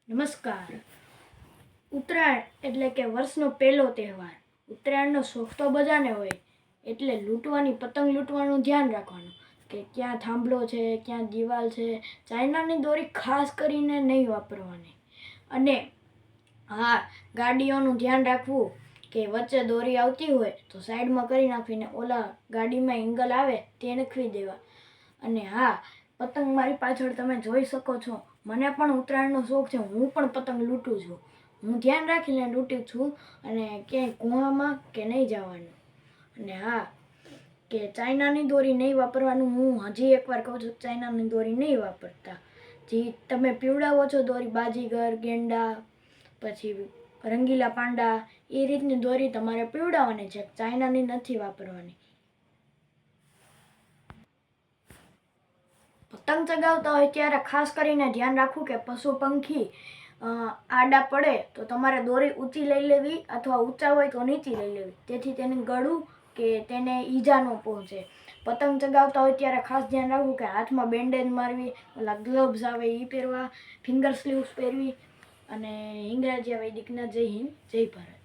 નમસ્કાર. ઉત્તરાયણ એટલે કે વર્ષનો પહેલો તહેવાર. ઉત્તરાયણનો શોખ તો બધાને હોય, એટલે લૂંટવાની પતંગ લૂંટવાનું ધ્યાન રાખવાનું કે ક્યાં થાંભલો છે, ક્યાં દિવાલ છે. ચાઇનાની દોરી ખાસ કરીને નહીં વાપરવાની. અને હા, ગાડીઓનું ધ્યાન રાખવું કે વચ્ચે દોરી આવતી હોય તો સાઈડમાં કરી નાખીને ઓલા ગાડીમાં એંગલ આવે તે નખવી દેવા. અને હા, પતંગ મારી પાછળ તમે જોઈ શકો છો. મને પણ ઉત્તરાયણનો શોખ છે. હું પણ પતંગ લૂંટું છું. હું ધ્યાન રાખીને લૂંટું છું અને ક્યાંય કૂવામાં કે નહીં જવાનું. અને હા, કે ચાઇનાની દોરી નહીં વાપરવાનું. હું હજી એકવાર કહું છું, ચાઇનાની દોરી નહીં વાપરતા. જે તમે પીવડાવો છો દોરી, બાજીગર, ગેંડા, પછી રંગીલા પાંડા, એ રીતની દોરી તમારે પીવડાવવાની છે. ચાઇનાની નથી વાપરવાની. પતંગ ચગાવતા હોય ત્યારે ખાસ કરીને ધ્યાન રાખવું કે પશુ પંખી આડા પડે તો તમારે દોરી ઊંચી લઈ લેવી અથવા ઊંચા હોય તો નીચી લઈ લેવી, તેથી તેને ગળું કે તેને ઈજા ન પહોંચે. પતંગ ચગાવતા હોય ત્યારે ખાસ ધ્યાન રાખવું કે હાથમાં બેન્ડેજ મારવી, ઓલા ગ્લવ્સ આવે એ પહેરવા, ફિંગર સ્લીવ્સ પહેરવી. અને હિંગરાજિયા વૈદિકના જય હિન્દ, જય ભારત.